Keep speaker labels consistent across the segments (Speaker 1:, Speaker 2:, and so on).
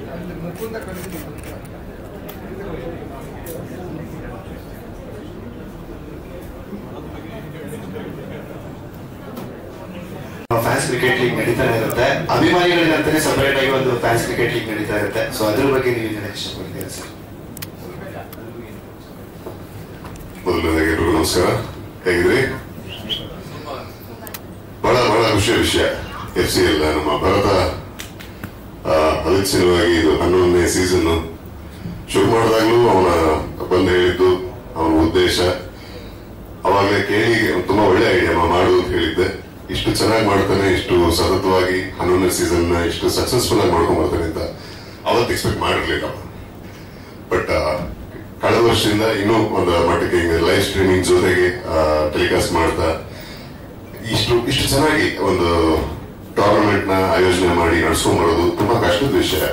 Speaker 1: Fans cricket league ನಡೀತಾ ಇರುತ್ತೆ, ಅಭಿಮಾನಿಗಳಿಗಂತಾನೆ separate ಆಗಿ ಒಂದು ಫ್ಯಾನ್ಸ್ ಕ್ರಿಕೆಟ್ ಲೀಗ್ ನಡೀತಾ ಇರುತ್ತೆ. ಸೊ ಅದ್ರ ಬಗ್ಗೆ ನೀವು ಹೇಳಕ್ಕೆ ಇಷ್ಟಪಡ್ತೀರಾ ಸರ್?
Speaker 2: ಮೊದಲನೇದಾಗಿ ಎಲ್ರಿಗೂ ನಮಸ್ಕಾರ, ಹೇಗಿದ್ರಿ? ಬಹಳ ಖುಷಿಯ ವಿಷಯ. FCL ನಮ್ಮ ಭಾರತ ಅನಿಶ್ಚಿತವಾಗಿ ಇದು 11ನೇ ಸೀಸನ್ ಶುರು ಮಾಡಿದಾಗ್ಲೂ ಅವನ ಬಂದು ಹೇಳಿದ್ದು, ಅವನ ಉದ್ದೇಶ ಅವಾಗಲೇ ಕೇಳಿ ತುಂಬಾ ಒಳ್ಳೆ ಐಡಿಯಾ ಮಾಡು ಅಂತ ಹೇಳಿದ್ದೆ. ಇಷ್ಟು ಚೆನ್ನಾಗಿ ಮಾಡ್ತಾನೆ, ಇಷ್ಟು ಸತತವಾಗಿ 11ನೇ ಸೀಸನ್ ಇಷ್ಟು ಸಕ್ಸಸ್ಫುಲ್ ಆಗಿ ಮಾಡ್ಕೊಂಡ್ ಬರ್ತಾನೆ ಅಂತ ಅವತ್ತು ಎಕ್ಸ್ಪೆಕ್ಟ್ ಮಾಡಿರ್ಲಿಲ್ಲ. ಬಟ್ ಕಳೆದ ವರ್ಷದಿಂದ ಇನ್ನೂ ಒಂದು ಮಟ್ಟಿಗೆ ಲೈವ್ ಸ್ಟ್ರೀಮಿಂಗ್ ಜೊತೆಗೆ ಟೆಲಿಕಾಸ್ಟ್ ಮಾಡ್ತಾ ಇಷ್ಟು ಚೆನ್ನಾಗಿ ಒಂದು ಟೂರ್ನಮೆಂಟ್ ನ ಆಯೋಜನೆ ಮಾಡಿ ನಡೆಸ್ಕೊಂಡ್ ಬರೋದು ತುಂಬಾ ಕಷ್ಟದ ವಿಷಯ.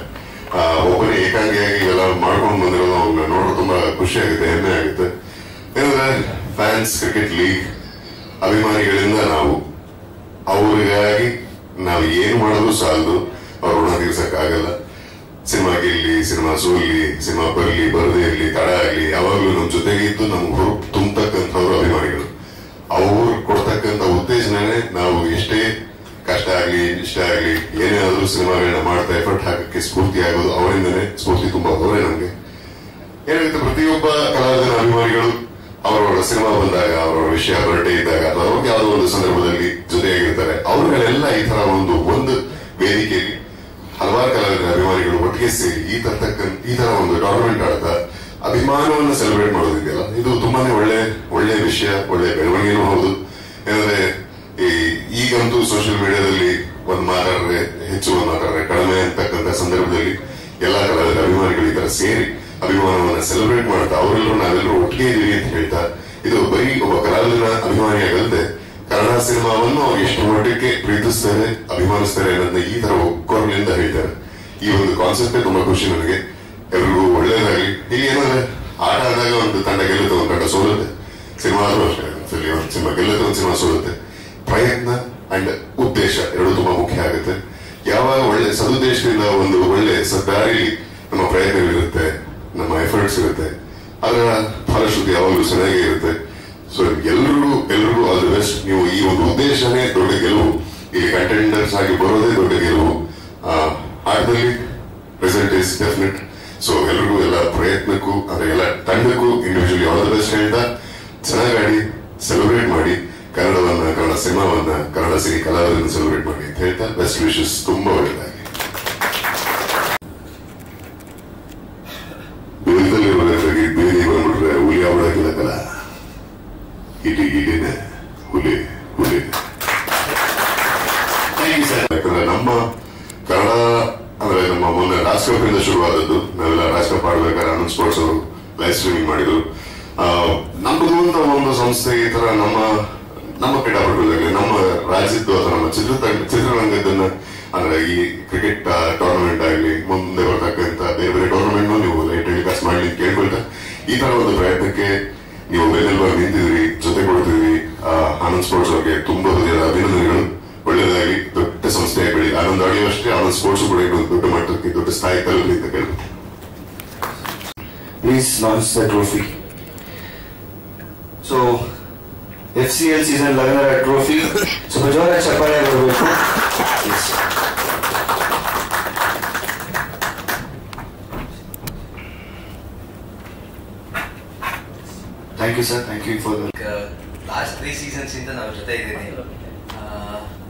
Speaker 2: ಒಬ್ಬನೇ ಏಕಾಂಗಿಯಾಗಿ ಇವೆಲ್ಲ ಮಾಡ್ಕೊಂಡು ಬಂದಿರೋದು ಅವ್ನ ನೋಡೋದು ತುಂಬಾ ಖುಷಿ ಆಗುತ್ತೆ, ಹೆಮ್ಮೆ ಆಗುತ್ತೆ. ಏನಂದ್ರೆ ಫ್ಯಾನ್ಸ್ ಕ್ರಿಕೆಟ್ ಲೀಗ್ ಅಭಿಮಾನಿಗಳಿಂದ ಅವರಿಗಾಗಿ ನಾವು ಏನು ಮಾಡೋದು ಸಾಲದು, ಅವ್ರ ಋಣ ತೀರ್ಸಕ್ಕಾಗಲ್ಲ. ಸಿನಿಮಾ ಗೆಲ್ಲಿ, ಸಿನಿಮಾ ಸೋಲ್ಲಿ, ಸಿನಿಮಾ ಬರಲಿ ಬರದೇ ಇರಲಿ, ತಡ ಆಗ್ಲಿ, ಯಾವಾಗ್ಲೂ ನಮ್ ಜೊತೆಗೆ ಇದ್ದು ನಮ್ಗೆ ಹೊರ ತುಂಬತಕ್ಕಂಥವ್ರು ಅಭಿಮಾನಿಗಳು. ಅವ್ರು ಕೊಡ್ತಕ್ಕಂಥ ಉತ್ತೇಜನೇ ನಾವು ಎಷ್ಟೇ ಕಷ್ಟ ಆಗ್ಲಿ ಇಷ್ಟ ಆಗ್ಲಿ ಏನೇ ಆದ್ರೂ ಸಿನಿಮಾಗಳನ್ನ ಮಾಡ್ತಾ ಎಫರ್ಟ್ ಹಾಕಕ್ಕೆ ಸ್ಫೂರ್ತಿ ಆಗೋದು ಅವರಿಂದನೇ. ಸ್ಫೂರ್ತಿ ತುಂಬಾ ಅವರೇ ನಮ್ಗೆ. ಏನಾಗುತ್ತೆ, ಪ್ರತಿಯೊಬ್ಬ ಕಲಾವಿದನ ಅಭಿಮಾನಿಗಳು ಅವರವರ ಸಿನಿಮಾ ಬಂದಾಗ, ಅವರವರ ವಿಷಯ ಬರ್ಡೇ ಇದ್ದಾಗ ಅಥವಾ ಅವ್ರಿಗೆ ಯಾವುದೋ ಒಂದು ಸಂದರ್ಭದಲ್ಲಿ ಜೊತೆಯಾಗಿರ್ತಾರೆ. ಅವ್ರುಗಳೆಲ್ಲ ಈ ತರ ಒಂದು ವೇದಿಕೆಯಲ್ಲಿ ಹಲವಾರು ಕಲಾವಿದರ ಅಭಿಮಾನಿಗಳು ಒಟ್ಟಿಗೆ ಸೇರಿ ಈ ತರ ಒಂದು ಟೂರ್ನಮೆಂಟ್ ಆಡ್ತಾ ಅಭಿಮಾನವನ್ನು ಸೆಲೆಬ್ರೇಟ್ ಮಾಡೋದಿದೆಯಲ್ಲ, ಇದು ತುಂಬಾನೇ ಒಳ್ಳೆ ವಿಷಯ, ಒಳ್ಳೆ ಬೆಳವಣಿಗೆನೂ ಹೌದು. ಏನಂದ್ರೆ ಈಗಂತೂ ಸೋಷಿಯಲ್ ಮೀಡಿಯಾದಲ್ಲಿ ಒಂದು ಮಾತಾಡ್ರೆ ಹೆಚ್ಚು, ಒಂದು ಮಾತಾಡ್ರೆ ಕಡಿಮೆ ಅಂತಕ್ಕಂಥ ಸಂದರ್ಭದಲ್ಲಿ ಎಲ್ಲಾ ಕಲಾವಿದರ ಅಭಿಮಾನಿಗಳು ಈ ತರ ಸೇರಿ ಅಭಿಮಾನವನ್ನ ಸೆಲೆಬ್ರೇಟ್ ಮಾಡ್ತಾ ಅವರೆಲ್ಲರೂ ನಾವೆಲ್ಲರೂ ಒಟ್ಟಿಗೆ ಇದೀವಿ ಅಂತ ಹೇಳ್ತಾ, ಇದು ಬರೀ ಒಬ್ಬ ಕಲಾವಿದನ ಅಭಿಮಾನಿಯಾಗಲ್ಲದೆ ಕನ್ನಡ ಸಿನಿಮಾವನ್ನು ಅವ್ರು ಎಷ್ಟು ಮಟ್ಟಕ್ಕೆ ಪ್ರೀತಿಸ್ತಾರೆ, ಅಭಿಮಾನಿಸ್ತಾರೆ ಅನ್ನೋದನ್ನ ಈ ತರ ಒಕ್ಕೊರಲಿಂದ ಹೇಳ್ತಾರೆ. ಈ ಒಂದು ಕಾನ್ಸೆಪ್ಟೇ ತುಂಬಾ ಖುಷಿ ನನಗೆ. ಎಲ್ರಿಗೂ ಒಳ್ಳೇದಾಗ್ಲಿ. ಈಗ ಏನಂದ್ರೆ ಆಟ ಆದಾಗ ಒಂದು ತಂಡ ಗೆಲ್ಲುತ್ತೆ, ಒಂದು ತಂಡ ಸೋಲುತ್ತೆ. ಸಿನಿಮಾ ಆದ್ರೂ ಅಷ್ಟೇ, ಒಂದು ಸಿನಿಮಾ ಗೆಲ್ಲುತ್ತೆ, ಒಂದು ಸಿನಿಮಾ ಸೋಲುತ್ತೆ. ಪ್ರಯತ್ನ ಅಂಡ್ ಉದ್ದೇಶ ಎರಡು ತುಂಬಾ ಮುಖ್ಯ ಆಗುತ್ತೆ. ಯಾವಾಗ ಒಳ್ಳೆ ಸದುದ್ದೇಶದಿಂದ ಒಂದು ಒಳ್ಳೆ ದಾರಿಲಿ ನಮ್ಮ ಪ್ರಯತ್ನಗಳಿರುತ್ತೆ, ನಮ್ಮ ಎಫರ್ಟ್ಸ್ ಇರುತ್ತೆ, ಅದರ ಫಲಶ್ರುತಿ ಯಾವಾಗಲೂ ಚೆನ್ನಾಗೇ ಇರುತ್ತೆ. ಸೊ ಎಲ್ರಿಗೂ ಆಲ್ ದಿ ಬೆಸ್ಟ್. ನೀವು ಈ ಒಂದು ಉದ್ದೇಶನೇ ದೊಡ್ಡ ಗೆಲುವು, ಇಲ್ಲಿ ಕಂಟೆಂಡರ್ಸ್ ಆಗಿ ಬರೋದೇ ದೊಡ್ಡ ಗೆಲುವು. ಆಟದಲ್ಲಿ ರಿಸಲ್ಟ್ ಇಸ್ ಡೆಫಿನೆಟ್. ಸೊ ಎಲ್ರಿಗೂ, ಎಲ್ಲ ಪ್ರಯತ್ನಕ್ಕೂ ಅಂದ್ರೆ ಎಲ್ಲ ತಂಡಕ್ಕೂ ಇಂಡಿವಿಜುವಲಿ ಆಲ್ ದಿ ಬೆಸ್ಟ್ ಹೇಳ್ತಾ, ಚೆನ್ನಾಗಿ ಆಡಿ, ಸೆಲೆಬ್ರೇಟ್ ಮಾಡಿ, ಕನ್ನಡ ಸಿನಿಮಾವನ್ನ, ಕನ್ನಡ ಸಿನಿ ಕಲಾವಿದರನ್ನು ಸೆಲೆಬ್ರೇಟ್ ಮಾಡಿ ಅಂತ ಹೇಳ್ತಾ ಬೆಸ್ಟ್ ವಿಶಸ್. ತುಂಬಾ ಒಳ್ಳೆಯದಾಗಿ. ಬೇಲದಲ್ಲಿ ಬೇಲಿ ಬಂದ್ಬಿಟ್ರೆ ಹುಲಿ ಆಗ್ಬಿಡಕ್ಕಿಲ್ಲ ಕಲ, ಇಡಿನೇ ಹುಲಿ. ಯಾಕಂದ್ರೆ ನಮ್ಮ ಕನ್ನಡ ಅಂದ್ರೆ ನಮ್ಮ ಮೊನ್ನೆ ರಾಜ್ಕಪ್ಪಿಂದ ಶುರುವಾದದ್ದು. ನಾವೆಲ್ಲ ರಾಜ್ಕಪ್ ಆಡ್ಬೇಕಾದ್ರೆ ಆನಂದ್ ಸ್ಪೋರ್ಟ್ಸ್ ಅವರು ಲೈವ್ ಸ್ಟ್ರೀಮಿಂಗ್ ಮಾಡಿದ್ರು. ನಮ್ಮದು ಅಂತ ಒಂದು ಸಂಸ್ಥೆ ಈ ತರ ನಮ್ಮ ಕ್ರೀಡಾಪಟುಗಳಿಗೆ, ನಮ್ಮ ರಾಜ್ಯದ್ದು ಅಥವಾ ನಮ್ಮ ಚಿತ್ರರಂಗದನ್ನ ಅಂದ್ರೆ ಈ ಕ್ರಿಕೆಟ್ ಟೂರ್ನಮೆಂಟ್ ಆಗಲಿ, ಮುಂದೆ ಬರ್ತಕ್ಕಂಥ ಬೇರೆ ಟೂರ್ನಮೆಂಟ್ ನೀವು ಲೈಟ್ ಟೆಲಿಕಾಸ್ಟ್ ಮಾಡ್ಲಿ ಕೇಳ್ಕೊಳ್ತಾ, ಈ ತರ ಒಂದು ಪ್ರಯತ್ನಕ್ಕೆ ನೀವು ಬೆನ್ನೆಲುಬಾಗಿ ನಿಂತಿದ್ರಿ, ಜೊತೆ ಕೊಡ್ತಿದ್ರಿ. ಆನಂದ್ ಸ್ಪೋರ್ಟ್ಸ್ ಅವ್ರಿಗೆ ತುಂಬಾ ಹೃದಯದ ಅಭಿನಂದನೆಗಳು. ಒಳ್ಳೆಯದಾಗಿ ದೊಡ್ಡ ಸಂಸ್ಥೆಯಾಗಿ ಬೆಳಿ. ಆನಂದ್ ಆಡಿಯೋ ಅಷ್ಟೇ, ಆನಂದ್ ಸ್ಪೋರ್ಟ್ಸ್ ಕೂಡ ಇನ್ನೊಂದು ದೊಡ್ಡ ಮಟ್ಟಕ್ಕೆ, ದೊಡ್ಡ ಸ್ಥಾಯಿ ತಲುಪಲಿ ಅಂತ ಕೇಳ್ಬೋದು.
Speaker 1: Please launch the trophy. So FCL season 11 trophy. So ಜೋರಾಗಿ ಚಪ್ಪಾಳೆ ಬರಬೇಕು. Thank you sir, thank you for the
Speaker 3: last 3 seasons ಇಂದ ನಾವು ಜೊತೆ ಇದ್ದೀನಿ.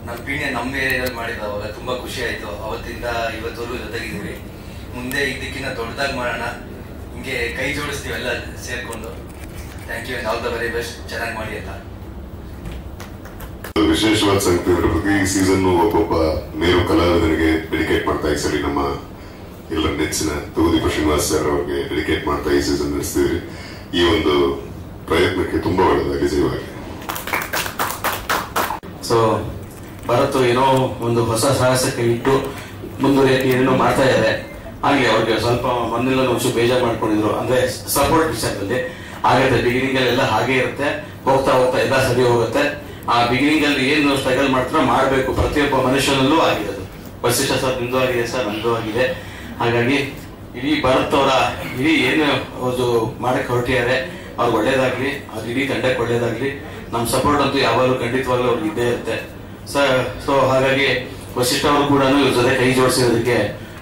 Speaker 3: ನಮ್ಮ ಪೀಣ್ಯ ನಮ್ಮ ಏರಿಯಾದಲ್ಲಿ ಮಾಡಿದ್ದು ಅವಾಗ ತುಂಬಾ ಖುಷಿ ಆಯ್ತು. ಅವತ್ತಿಂದ ಇವತ್ತವರೆಗೂ ಜೊತೆಗಿದ್ದೀವಿ. ಮುಂದೆ ಇದಕ್ಕಿಂತ ದೊಡ್ಡದಾಗಿ ಮಾಡೋಣ, ಹಿಂಗೆ ಕೈ ಜೋಡಿಸ್ತೀವಿ ಎಲ್ಲ ಸೇರ್ಕೊಂಡು. Thank you and all the very best. ಚೆನ್ನಾಗಿ ಮಾಡಿ ಎಲ್ಲ.
Speaker 2: ವಿಶೇಷವಾದ ಸಂಗತಿ ಅಂದ್ರೆ ಪ್ರತಿ ಸೀಸನ್ ಒಬ್ಬೊಬ್ಬ ಮೇರು ಕಲಾವಿದನಿಗೆ ಡೆಡಿಕೇಟ್ ಮಾಡ್ತಾ ಈ ಸರಿ ನಮ್ಮ ಎಲ್ಲ ನೆಚ್ಚಿನ ತೂದೀಪ ಶ್ರೀನಿವಾಸ್ ಸರ್ ಅವ್ರಿಗೆ ಡೆಡಿಕೇಟ್ ಮಾಡ್ತಾ ಈ ಸೀಸನ್ ನಡೆಸ್ತಿದ್ರಿ. ಈ ಒಂದು ಪ್ರಯತ್ನಕ್ಕೆ ತುಂಬಾ ಒಳ್ಳೆಯದಾಗಿ ಜೀವಾಗಿ.
Speaker 4: ಸೊ ಭರತ್ ಏನೋ ಒಂದು ಹೊಸ ಸಾಹಸಕ್ಕೆ ಇಟ್ಟು ಮುಂದುವರಿಯಕ್ಕೆ ಏನೇನೋ ಮಾಡ್ತಾ ಇದ್ದಾರೆ. ಹಾಗೆ ಅವ್ರಿಗೆ ಸ್ವಲ್ಪ ಮೊನ್ನೆಲ್ಲ ಒಂಚೂರು ಬೇಜಾರು ಮಾಡ್ಕೊಂಡಿದ್ರು, ಅಂದ್ರೆ ಸಪೋರ್ಟ್ ವಿಷಯದಲ್ಲಿ ಆಗುತ್ತೆ. ಬಿಗಿನಿಂಗ್ ಅಲ್ಲೆಲ್ಲ ಹಾಗೆ ಇರುತ್ತೆ, ಹೋಗ್ತಾ ಎಲ್ಲ ಸರಿ ಹೋಗುತ್ತೆ. ಆ ಬಿಗಿನಿಂಗ್ ಅಲ್ಲಿ ಏನು ಸ್ಟ್ರಗಲ್ ಮಾಡ್ತಾರೋ ಮಾಡಬೇಕು, ಪ್ರತಿಯೊಬ್ಬ ಮನುಷ್ಯನಲ್ಲೂ ಆಗಿರೋದು. ವಸಿಷ್ಠ ಸರ್ ನಿಂದು ಆಗಿದೆ ಸರ್, ನಂದು ಆಗಿದೆ. ಹಾಗಾಗಿ ಇಡೀ ಭರತ್ ಅವರ ಇಡೀ ಏನು ಅವರು ಮಾಡಕ್ಕೆ ಹೊರಟಿದ್ದಾರೆ ಅವ್ರಿಗೆ ಒಳ್ಳೇದಾಗ್ಲಿ, ಅದು ಇಡೀ ತಂಡಕ್ಕೆ ಒಳ್ಳೇದಾಗ್ಲಿ. ನಮ್ಮ ಸಪೋರ್ಟ್ ಅಂತೂ ಯಾವಾಗಲೂ ಖಂಡಿತವಾಗ್ಲೂ ಅವ್ರಿಗೆ ಇದ್ದೇ ಇರುತ್ತೆ ಸೊ ಹಾಗಾಗಿ ವಸಿಷ್ಠ ಅವರು ಕೂಡ ಇವ್ರ ಜೊತೆ ಕೈ ಜೋಡಿಸಿರೋದಕ್ಕೆ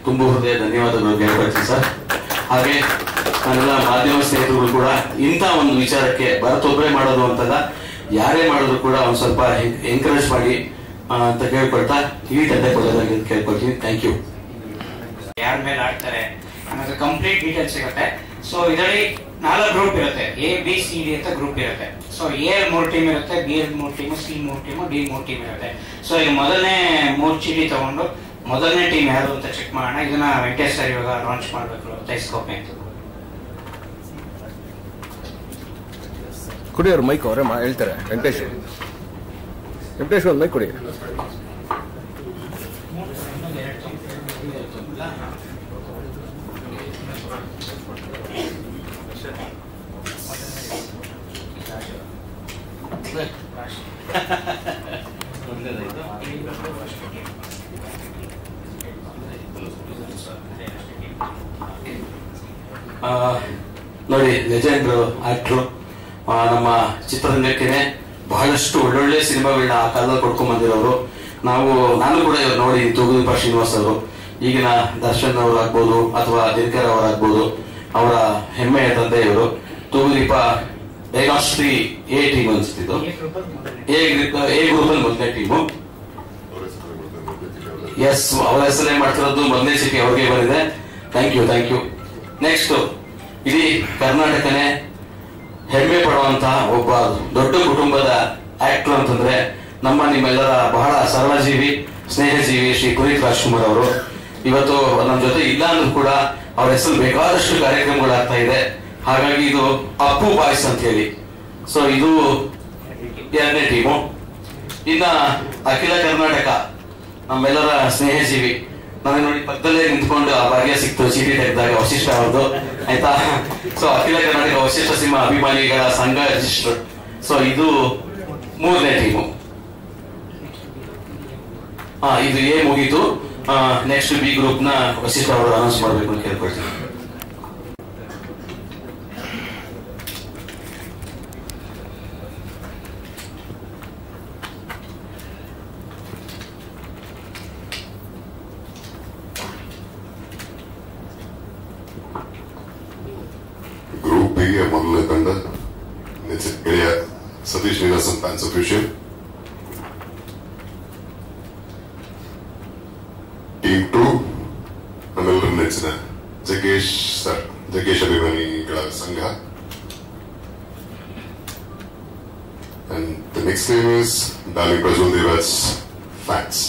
Speaker 4: ತುಂಬಾ ಹೃದಯ ಧನ್ಯವಾದಗಳು ಹೇಳ್ಕೊಳ್ತೀನಿ ಸರ್. ಹಾಗೆ ನಾನೆಲ್ಲ ಮಾಧ್ಯಮ ಸ್ನೇಹಿತರು ಕೂಡ ಇಂಥ ಒಂದು ವಿಚಾರಕ್ಕೆ ಭರತ್ ಒಬ್ಬರೇ ಮಾಡೋದು ಅಂತಲ್ಲ, ಯಾರೇ ಮಾಡಿದ್ರು ಕೂಡ ಒಂದ್ ಸ್ವಲ್ಪ ಎಂಕರೇಜ್ ಮಾಡಿ ಅಂತ ಕೇಳ್ಕೊಳ್ತಾ ಇಡೀ ತಂಡಕ್ಕೆ ಒಳ್ಳೇದಾಗಿ ಅಂತ ಕೇಳ್ಕೊಳ್ತೀನಿ. Thank you.
Speaker 5: ಯಾರ ಮೇಲೆ ಆಡ್ತಾರೆ ಅನ್ನೋದು ಕಂಪ್ಲೀಟ್ ಡೀಟೇಲ್ಸ್ ಸಿಗುತ್ತೆ. ಸೊ ಇದರಲ್ಲಿ 4 ಗ್ರೂಪ್ ಇರುತ್ತೆ, ABCD ಅಂತ ಗ್ರೂಪ್ ಇರುತ್ತೆ. ಸೊ A 3 ಟೀಮ್ ಇರುತ್ತೆ, B 3 team, C 3 team, D 3 team ಇರುತ್ತೆ. ಸೊ ಈಗ ಮೊದಲನೇ 3 ಚೀಟಿ ತಗೊಂಡು ಮೊದಲನೇ ಟೀಮ್ ಯಾರು ಅಂತ ಚೆಕ್ ಮಾಡೋಣ. ಇದನ್ನ ವೆಂಕಟೇಶ್ ಸರ್ ಇವಾಗ ಲಾಂಚ್ ಮಾಡಬೇಕು ತೈಸ್ಕೋಪೆ ಅಂತ.
Speaker 6: ಕೊಡಿ ಅವ್ರು ಮೈಕ್ ಅವರೇ ಹೇಳ್ತಾರೆ. ವೆಂಕಟೇಶ್ ಒಂದು ಮೈಕ್ ಕೊಡಿ.
Speaker 4: ನೋಡಿ, ಲೆಜೆಂಡ್ ಆಕ್ಟ್ರು, ನಮ್ಮ ಚಿತ್ರರಂಗಕ್ಕೆ ಬಹಳಷ್ಟು ಒಳ್ಳೊಳ್ಳೆ ಸಿನಿಮಾಗಳನ್ನ ಆ ಕಾಲದಲ್ಲಿ ಕೊಡ್ಕೊಂಡ್ ಬಂದಿರೋರು. ನಾನು ಕೂಡ ಇವ್ರು ನೋಡಿ, ತೂಗುದೀಪ ಶ್ರೀನಿವಾಸ್ ಅವರು, ಈಗಿನ ದರ್ಶನ್ ಅವರಾಗ್ಬೋದು ಅಥವಾ ದಿನಕರ್ ಅವರಾಗ್ಬೋದು, ಅವರ ಹೆಮ್ಮೆಯ ತಂದೆ ಇವರು. ತೂಗುದೀಪ ಡೈನಾಸ್ಟಿ A ಟೀಮ್ ಅನ್ಸ್ತಿದ್ದು, ಎ ಗ್ರೂಪ್ ಅಲ್ಲಿ ಮೊದಲನೇ ಟೀಮು. ಎಸ್, ಅವರ ಹೆಸರೇ ಮಾಡ್ತಿರೋದು ಮೊದಲನೇ ಸಿಟಿ ಅವ್ರಿಗೆ ಬಂದಿದೆ. Thank you. ನೆಕ್ಸ್ಟ್, ಇಡೀ ಕರ್ನಾಟಕನೇ ಹೆಮ್ಮೆ ಪಡುವಂತಹ ಒಬ್ಬ ದೊಡ್ಡ ಕುಟುಂಬದ ಆಕ್ಟರ್ ಅಂತಂದ್ರೆ ನಿಮ್ಮೆಲ್ಲರ ಬಹಳ ಸರಳಜೀವಿ, ಸ್ನೇಹಜೀವಿ ಶ್ರೀ ಪುನೀತ್ ರಾಜ್ಕುಮಾರ್ ಅವರು. ಇವತ್ತು ನಮ್ಮ ಜೊತೆ ಇಲ್ಲ ಅಂದ್ರೂ ಕೂಡ ಅವ್ರ ಹೆಸರು ಬೇಕಾದಷ್ಟು ಕಾರ್ಯಕ್ರಮಗಳಾಗ್ತಾ ಇದೆ. ಹಾಗಾಗಿ ಇದು ಅಪ್ಪು ಬಾಯ್ಸ್ ಅಂತ ಹೇಳಿ. ಸೊ ಇದು 2ನೇ ಟೀಮು. ಇನ್ನ ಅಖಿಲ ಕರ್ನಾಟಕ ನಮ್ಮೆಲ್ಲರ ಸ್ನೇಹಜೀವಿ, ನನಗೆ ನೋಡಿ ಪಕ್ಕದಲ್ಲೇ ನಿಂತ್ಕೊಂಡು ಆ ಭಾಗ್ಯ ಸಿಕ್ತು ಚೀಟಿ ತೆಗೆದಾಗ, ವಸಿಷ್ಠ ಅವ್ರದ್ದು, ಆಯ್ತಾ. ಸೊ ಅಖಿಲ ಕರ್ನಾಟಕ ವಸಿಷ್ಠ ಸಿಂಹ ಅಭಿಮಾನಿಗಳ ಸಂಘ ರಿಜಿಸ್ಟರ್. ಸೊ ಇದು 3ನೇ ಟೀಮು. ಇದು A ಮುಗೀತು. ನೆಕ್ಸ್ಟ್ B ಗ್ರೂಪ್ ನ ವಸಿಷ್ಠ ಅವರು ಅನೌನ್ಸ್ ಮಾಡಬೇಕು ಅಂತ ಕೇಳ್ಕೊಳ್ತೀನಿ.
Speaker 2: ಗ್ರೂಪ್ ಬಿ ಗೆ ಮೊದಲನೇ ತಂಡ ಗೆಳೆಯ ಸತೀಶ್ ನೀರಸನ್ ಫ್ಯಾನ್ಸ್ ಅಫಿಷಿಯಲ್. ಟೀಮ್ 2 ನಮ್ಮೆಲ್ಲರ ನೆಚ್ಚಿನ ಜಗ್ಗೇಶ್ ಅಭಿಮಾನಿಗಳ ಸಂಘ. And the next name is Darling Prajwal Devraj fans.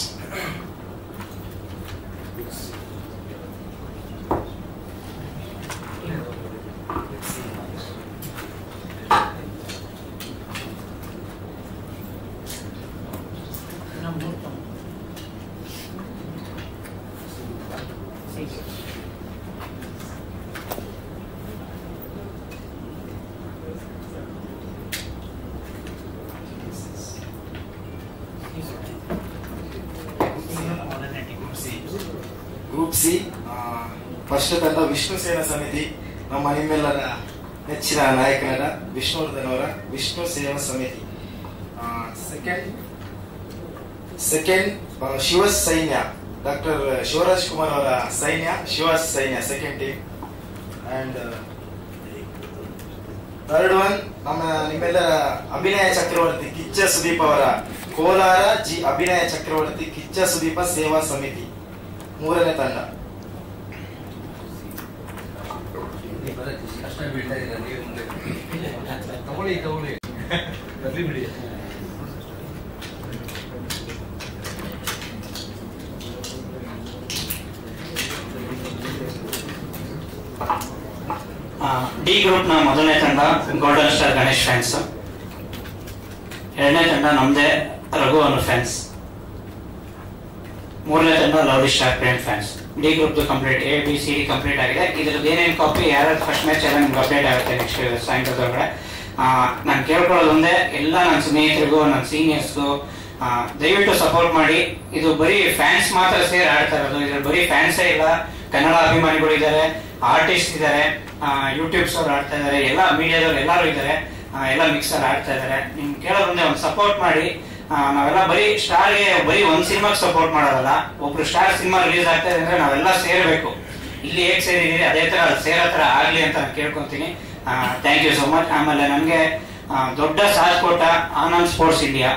Speaker 7: Group C first ತಂಡ ವಿಷ್ಣು ಸೇನಾ ಸಮಿತಿ, ನಿಮ್ಮೆಲ್ಲರ ನೆಚ್ಚಿನ ನಾಯಕನರ ವಿಷ್ಣುವರ್ಧನ್ ಅವರ ವಿಷ್ಣು ಸೇವಾ ಸಮಿತಿ. ಸೆಕೆಂಡ್ ಶಿವ ಸೈನ್ಯ, ಡಾಕ್ಟರ್ ಶಿವರಾಜ್ ಕುಮಾರ್ ಅವರ ಸೈನ್ಯ, ಶಿವ ಸೈನ್ಯ second team. And third one ನಿಮ್ಮೆಲ್ಲರ ಅಭಿನಯ ಚಕ್ರವರ್ತಿ ಕಿಚ್ಚ ಸುದೀಪ್ ಅವರ ಕೋಲಾರ ಅಭಿನಯ ಚಕ್ರವರ್ತಿ ಕಿಚ್ಚ ಸುದೀಪ ಸೇವಾ ಸಮಿತಿ 3ನೇ ತಂಡ.
Speaker 5: ಡಿ ಗ್ರೂಪ್ ನ ಮೊದಲನೇ ತಂಡ ಗೋಲ್ಡನ್ ಸ್ಟಾರ್ ಗಣೇಶ್ ಫ್ಯಾನ್ಸ್. 2ನೇ ತಂಡ ನಮ್ದೇ ರಘು ಅನ್ನೋ ಫ್ಯಾನ್ಸ್. 3ನೇ ತಂಡ lovely star Prem fans. D group complete, ABCD complete ಆಗಿದೆ. ಇದ್ರದ್ದು ಏನೇನು ಕಾಪಿ ಯಾರು ಫಸ್ಟ್ ಮ್ಯಾಚ್ ಎಲ್ಲ ನಿಮ್ಗೆ ಅಪ್ಡೇಟ್ ಆಗುತ್ತೆ ನೆಕ್ಸ್ಟ್ ಸಾಯಂಕಾಲದೊಳಗಡೆ. ನಾನು ಕೇಳ್ಕೊಳ್ಳೋದೊಂದೇ, ಎಲ್ಲ ನನ್ನ ಸ್ನೇಹಿತರಿಗೂ ನನ್ನ ಸೀನಿಯರ್ಸ್ಗೂ ದಯವಿಟ್ಟು ಸಪೋರ್ಟ್ ಮಾಡಿ. ಇದು ಬರೀ ಫ್ಯಾನ್ಸ್ ಮಾತ್ರ ಸೇರಿ ಆಡ್ತಾ ಇರೋದು, ಇದ್ರ ಬರೀ ಫ್ಯಾನ್ಸೇ ಇಲ್ಲ, ಕನ್ನಡ ಅಭಿಮಾನಿಗಳು ಇದ್ದಾರೆ, ಆರ್ಟಿಸ್ಟ್ ಇದ್ದಾರೆ, ಯೂಟ್ಯೂಬ್ಸ್ ಅವ್ರು ಆಡ್ತಾ ಇದ್ದಾರೆ, ಎಲ್ಲ ಮೀಡಿಯಾದವ್ರು ಎಲ್ಲರೂ ಇದ್ದಾರೆ, ಎಲ್ಲ ಮಿಕ್ಸರ್ ಆಡ್ತಾ ಇದ್ದಾರೆ. ನಿಮ್ ಕೇಳೋದ್ರಿಂದ ಒಂದು ಸಪೋರ್ಟ್ ಮಾಡಿ. ನಾವೆಲ್ಲ ಬರೀ ಸ್ಟಾರ್ಗೆ ಬರೀ ಒಂದ್ ಸಿನಿಮಾಗೆ ಸಪೋರ್ಟ್ ಮಾಡೋದಲ್ಲ, ಒಬ್ರು ಸ್ಟಾರ್ ಸಿನಿಮಾ ರಿಲೀಸ್ ಆಗ್ತಾ ಇದೆ ಅಂದ್ರೆ ನಾವೆಲ್ಲ ಸೇರ್ಬೇಕು. ಇಲ್ಲಿ ಹೇಗ್ ಸೇರಿದೀವಿ ಅದೇ ತರ ಸೇರೋ ತರ ಆಗ್ಲಿ ಅಂತ ನಾನು ಕೇಳ್ಕೊಂತೀನಿ. Thank you so much. ಆಮೇಲೆ ನನಗೆ ದೊಡ್ಡ ಸಾಥ್ ಕೊಟ್ಟ ಆನಂದ್ ಸ್ಪೋರ್ಟ್ಸ್ ಇಂಡಿಯಾ,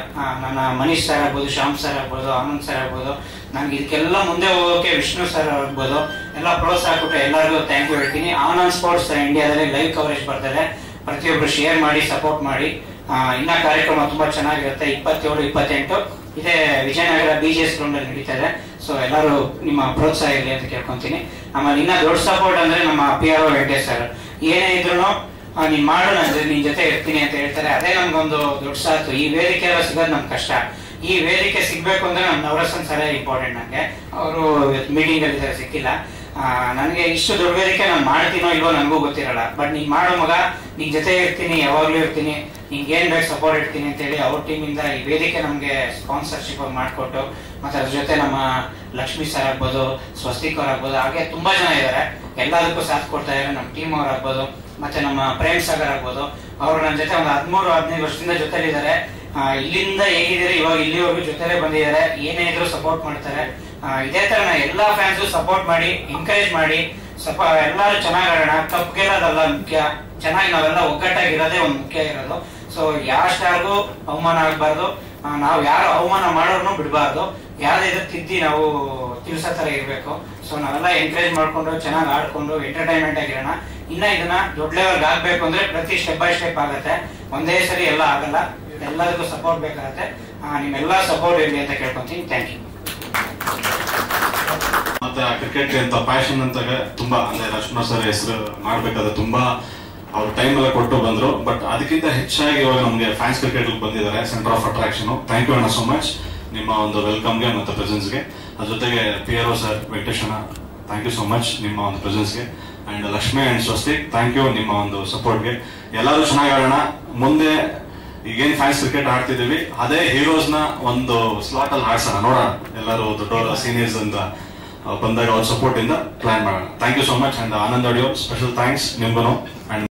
Speaker 5: ನನ್ನ ಮನೀಶ್ ಸರ್ ಆಗ್ಬೋದು, ಶ್ಯಾಮ್ ಸರ್ ಆಗ್ಬೋದು, ಆನಂದ್ ಸರ್ ಆಗ್ಬೋದು, ನನ್ಗೆ ಇದಕ್ಕೆಲ್ಲ ಮುಂದೆ ಹೋಗೋಕೆ ವಿಷ್ಣು ಸರ್ ಆಗ್ಬೋದು, ಎಲ್ಲ ಪ್ರೋತ್ಸಾಹ ಕೊಟ್ಟು ಎಲ್ಲರಿಗೂ ಥ್ಯಾಂಕ್ ಯು ಹೇಳ್ತೀನಿ. ಆನಂದ್ ಸ್ಪೋರ್ಟ್ಸ್ ಇಂಡಿಯಾದಲ್ಲಿ ಲೈವ್ ಕವರೇಜ್ ಬರ್ತಾರೆ, ಪ್ರತಿಯೊಬ್ರು ಶೇರ್ ಮಾಡಿ, ಸಪೋರ್ಟ್ ಮಾಡಿ. ಇನ್ನ ಕಾರ್ಯಕ್ರಮ ತುಂಬಾ ಚೆನ್ನಾಗಿರುತ್ತೆ. 27, 28 ಇದೇ ವಿಜಯನಗರ BGS ಗ್ರೌಂಡ್ ಅಲ್ಲಿ ನಡೀತಾ ಇದೆ. ಸೊ ಎಲ್ಲರೂ ನಿಮ್ಮ ಪ್ರೋತ್ಸಾಹ ಇರಲಿ ಅಂತ ಕೇಳ್ಕೊಂತೀನಿ. ಆಮೇಲೆ ಇನ್ನ ದೊಡ್ಡ ಸಪೋರ್ಟ್ ಅಂದ್ರೆ ನಮ್ಮ PRO ವೆಂಕಟೇಶ್ ಸರ್. ಏನೇ ಇದ್ರು ನೀನ್ ಮಾಡು, ನಿನ್ ಜೊತೆ ಇರ್ತೀನಿ ಅಂತ ಹೇಳ್ತಾರೆ. ಅದೇ ನಮ್ಗೊಂದು ದೊಡ್ಡ ಸಾಥು. ಈ ವೇದಿಕೆ ಎಲ್ಲ ಸಿಗೋದು ನಮ್ಗೆ ಕಷ್ಟ. ಈ ವೇದಿಕೆ ಸಿಗ್ಬೇಕು ಅಂದ್ರೆ ನಮ್ ನವರಸನ್ ಸರ್ ಇಂಪಾರ್ಟೆಂಟ್ ನಂಗೆ. ಅವರು ಮೀಟಿಂಗ್ ಅಲ್ಲಿ ಇದ್ದಾರೆ, ಸಿಕ್ಕಿಲ್ಲ. ನನಗೆ ಇಷ್ಟು ದೊಡ್ಡ ವೇದಿಕೆ ನಾನು ಮಾಡ್ತೀನೋ ಇಲ್ವೋ ನನಗೂ ಗೊತ್ತಿರಲ್ಲ. ಬಟ್ ನೀನ್ ಮಾಡೋ ಮಗ, ನಿನ್ ಜೊತೆ ಇರ್ತೀನಿ, ಯಾವಾಗ್ಲೂ ಇರ್ತೀನಿ, ನಿಂಗೆ ಏನ್ ಬೇಕು ಸಪೋರ್ಟ್ ಇರ್ತೀನಿ ಅಂತ ಹೇಳಿ ಅವ್ರ ಟೀಮಿಂದ ಈ ವೇದಿಕೆ ನಮ್ಗೆ ಸ್ಪಾನ್ಸರ್ಶಿಪ್ ಮಾಡಿಕೊಟ್ಟು, ಮತ್ತೆ ಅದ್ರ ಜೊತೆ ನಮ್ಮ ಲಕ್ಷ್ಮೀ ಸರ್ ಆಗ್ಬೋದು, ಸ್ವಸ್ತಿಕ್ ಅವ್ರು ಆಗ್ಬೋದು, ಹಾಗೆ ತುಂಬಾ ಜನ ಇದ್ದಾರೆ, ಎಲ್ಲದಕ್ಕೂ ಸಾಥ್ ಕೊಡ್ತಾ ಇದ್ದಾರೆ. ನಮ್ಮ ಟೀಮ್ ಅವ್ರು ಆಗ್ಬೋದು, ಮತ್ತೆ ನಮ್ಮ ಪ್ರೇಮ್ ಸಾಗರ್ ಆಗ್ಬೋದು, ಅವರು ನನ್ನ ಜೊತೆ ಒಂದು 13-15 ವರ್ಷದಿಂದ ಜೊತೆಲಿದ್ದಾರೆ. ಇಲ್ಲಿಂದ ಹೇಗಿದ್ದಾರೆ ಇವಾಗ ಇಲ್ಲಿವರೆಗೂ ಜೊತೆಲೇ ಬಂದಿದ್ದಾರೆ. ಏನೇ ಇದ್ರು ಸಪೋರ್ಟ್ ಮಾಡ್ತಾರೆ. ಇದೇ ತರ ಎಲ್ಲಾ ಫ್ಯಾನ್ಸ್ ಸಪೋರ್ಟ್ ಮಾಡಿ, ಎಂಕರೇಜ್ ಮಾಡಿ, ಎಲ್ಲಾರು ಚೆನ್ನಾಗಿ ಆಡೋಣ. ಕಪ್ ಗೆಲ್ಲೋದಲ್ಲ ಮುಖ್ಯ, ಚೆನ್ನಾಗಿ ನಾವೆಲ್ಲ ಒಗ್ಗಟ್ಟಾಗಿರೋದೇ ಒಂದು ಮುಖ್ಯ ಇರೋದು. ಸೊ ಯಾವ ಸ್ಟಾರ್ಗೂ ಅವಮಾನ ಆಗ್ಬಾರ್ದು, ನಾವು ಯಾರು ಅವಮಾನ ಮಾಡೋರ್ನು ಬಿಡಬಾರ್ದು, ಯಾವ್ದಿದ್ರು ತಿದ್ದಿ ನಾವು ತಿಳ್ಸೋ ತರ ಇರ್ಬೇಕು. ಸೊ ನಾವೆಲ್ಲ ಎಂಕರೇಜ್ ಮಾಡ್ಕೊಂಡು ಚೆನ್ನಾಗಿ ಆಡ್ಕೊಂಡು ಎಂಟರ್ಟೈನ್ಮೆಂಟ್ ಆಗಿರೋಣ. ಇನ್ನ ಇದನ್ನ ದೊಡ್ಡ ಲೆವೆಲ್ಗೆ ಆಗ್ಬೇಕು ಅಂದ್ರೆ ಪ್ರತಿ ಸ್ಟೆಪ್ ಬೈ ಸ್ಟೆಪ್ ಆಗುತ್ತೆ, ಒಂದೇ ಸರಿ ಎಲ್ಲ ಆಗಲ್ಲ, ಎಲ್ಲದಕ್ಕೂ ಸಪೋರ್ಟ್ ಬೇಕಾಗತ್ತೆ. ನಿಮ್ಮೆಲ್ಲ ಸಪೋರ್ಟ್ ಇರಲಿ ಅಂತ ಕೇಳ್ಕೊಂತೀನಿ. Thank you.
Speaker 8: ಮತ್ತೆ ಕ್ರಿಕೆಟ್ ಅಂತ ಪ್ಯಾಷನ್ ಅಂತ ತುಂಬಾ ಅಂದ್ರೆ ಲಕ್ಷ್ಮಣ ಸರ್ ಹೆಸರು ಮಾಡ್ಬೇಕಾದ್ರೆ ತುಂಬಾ ಅವ್ರ ಟೈಮ್ ಎಲ್ಲ ಕೊಟ್ಟು ಬಂದ್ರು. ಬಟ್ ಅದಕ್ಕಿಂತ ಹೆಚ್ಚಾಗಿ ಇವಾಗ ನಮ್ಗೆ ಫ್ಯಾನ್ಸ್ ಕ್ರಿಕೆಟ್ ಬಂದಿದ್ದಾರೆ, centre of attraction. Thank you ಅಣ್ಣ ಸೋ ಮಚ್ ನಿಮ್ಮ ಒಂದು ವೆಲ್ಕಮ್ಗೆ ಮತ್ತೆ ಪ್ರೆಸೆನ್ಸ್ಗೆ. ಅದ್ರ ಜೊತೆಗೆ PRO ಸರ್ ವೆಂಕಟೇಶ್ ಅಣ್ಣ, ಥ್ಯಾಂಕ್ ಯು ಸೋ ಮಚ್ ನಿಮ್ಮ ಒಂದು ಪ್ರೆಸೆನ್ಸ್ಗೆ. And Lakshmi and Swastik, thank you ನಿಮ್ಮ ಒಂದು ಸಪೋರ್ಟ್ಗೆ. ಎಲ್ಲರೂ ಚೆನ್ನಾಗಿ ಆಡೋಣ. ಮುಂದೆ ಈಗೇನ್ ಫ್ಯಾನ್ಸ್ ಕ್ರಿಕೆಟ್ ಆಡ್ತಿದೀವಿ ಅದೇ ಹೀರೋಸ್ ನ ಒಂದು ಸ್ಲಾಟ್ ಅಲ್ಲಿ ಆಡ್ಸೋಣ, ನೋಡೋಣ. ಎಲ್ಲರೂ ದೊಡ್ಡವರ ಸೀನಿಯರ್ಸ್ ಅಂತ ಬಂದಾಗ ಅವ್ರ ಸಪೋರ್ಟ್ ಇಂದ ಪ್ಲಾನ್ ಮಾಡೋಣ. Thank you so much. And Anand audio special thanks ನಿಮ್ಗೂ. ಅಂಡ್